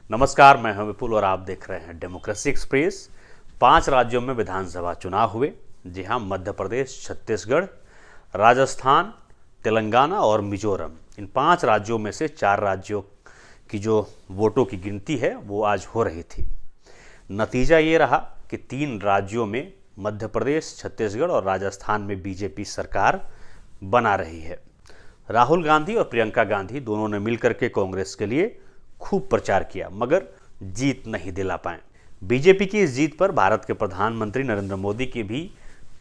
नमस्कार, मैं हूं विपुल और आप देख रहे हैं डेमोक्रेसी एक्सप्रेस। 5 राज्यों में विधानसभा चुनाव हुए। जी हां, मध्य प्रदेश, छत्तीसगढ़, राजस्थान, तेलंगाना और मिजोरम। इन 5 राज्यों में से 4 राज्यों की जो वोटों की गिनती है वो आज हो रही थी। नतीजा ये रहा कि 3 राज्यों में मध्य प्रदेश, छत्तीसगढ़ और राजस्थान में बीजेपी सरकार बना रही है। राहुल गांधी और प्रियंका गांधी दोनों ने मिलकर के कांग्रेस के लिए खूब प्रचार किया, मगर जीत नहीं दिला पाए। बीजेपी की इस जीत पर भारत के प्रधानमंत्री नरेंद्र मोदी की भी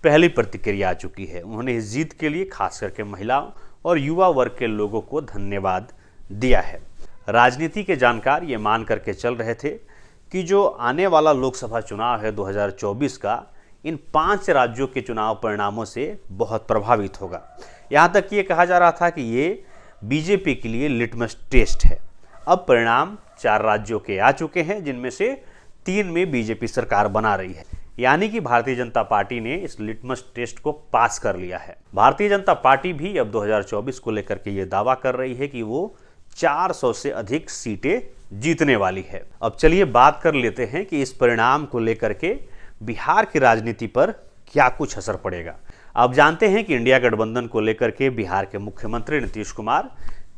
पहली प्रतिक्रिया आ चुकी है। उन्होंने इस जीत के लिए खास करके महिलाओं और युवा वर्ग के लोगों को धन्यवाद दिया है। राजनीति के जानकार ये मान करके चल रहे थे कि जो आने वाला लोकसभा चुनाव है 2024 का, इन 5 राज्यों के चुनाव परिणामों से बहुत प्रभावित होगा। यहाँ तक ये कहा जा रहा था कि ये बीजेपी के लिए लिटमस टेस्ट है। अब परिणाम 4 राज्यों के आ चुके हैं, जिनमें से 3 में बीजेपी सरकार बना रही है। यानी कि भारतीय जनता पार्टी ने इस लिटमस टेस्ट को पास कर लिया है। भारतीय जनता पार्टी भी अब 2024 को लेकर के ये दावा कर रही है कि वो 400 से अधिक सीटें जीतने वाली है। अब चलिए बात कर लेते हैं कि इस परिणाम को लेकर के बिहार की राजनीति पर क्या कुछ असर पड़ेगा। आप जानते हैं कि इंडिया गठबंधन को लेकर के बिहार के मुख्यमंत्री नीतीश कुमार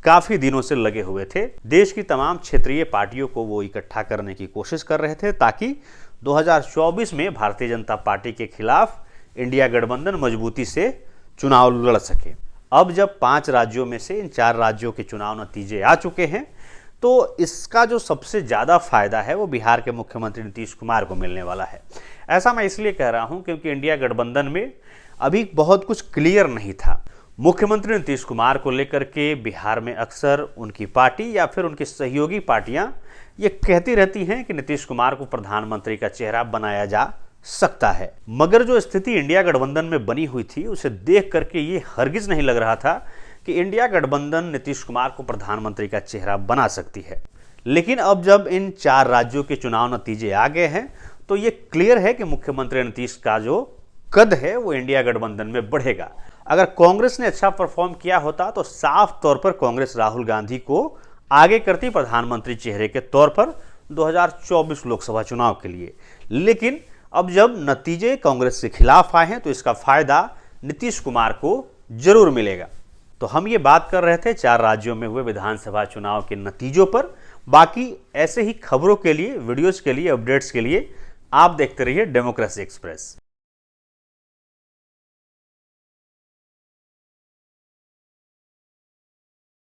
काफी दिनों से लगे हुए थे। देश की तमाम क्षेत्रीय पार्टियों को वो इकट्ठा करने की कोशिश कर रहे थे ताकि 2024 में भारतीय जनता पार्टी के खिलाफ इंडिया गठबंधन मजबूती से चुनाव लड़ सके। अब जब 5 राज्यों में से इन 4 राज्यों के चुनाव नतीजे आ चुके हैं, तो इसका जो सबसे ज़्यादा फायदा है वो बिहार के मुख्यमंत्री नीतीश कुमार को मिलने वाला है। ऐसा मैं इसलिए कह रहा हूं क्योंकि इंडिया गठबंधन में अभी बहुत कुछ क्लियर नहीं था। मुख्यमंत्री नीतीश कुमार को लेकर के बिहार में अक्सर उनकी पार्टी या फिर उनकी सहयोगी पार्टियां ये कहती रहती हैं कि नीतीश कुमार को प्रधानमंत्री का चेहरा बनाया जा सकता है, मगर जो स्थिति इंडिया गठबंधन में बनी हुई थी उसे देख करके ये हरगिज नहीं लग रहा था कि इंडिया गठबंधन नीतीश कुमार को प्रधानमंत्री का चेहरा बना सकती है। लेकिन अब जब इन 4 राज्यों के चुनाव नतीजे आ गए हैं तो ये क्लियर है कि मुख्यमंत्री नीतीश का जो कद है वो इंडिया गठबंधन में बढ़ेगा। अगर कांग्रेस ने अच्छा परफॉर्म किया होता तो साफ तौर पर कांग्रेस राहुल गांधी को आगे करती प्रधानमंत्री चेहरे के तौर पर 2024 लोकसभा चुनाव के लिए। लेकिन अब जब नतीजे कांग्रेस के खिलाफ आए हैं तो इसका फायदा नीतीश कुमार को जरूर मिलेगा। तो हम ये बात कर रहे थे 4 राज्यों में हुए विधानसभा चुनाव के नतीजों पर। बाकी ऐसे ही खबरों के लिए, वीडियोज के लिए, अपडेट्स के लिए आप देखते रहिए डेमोक्रेसी एक्सप्रेस।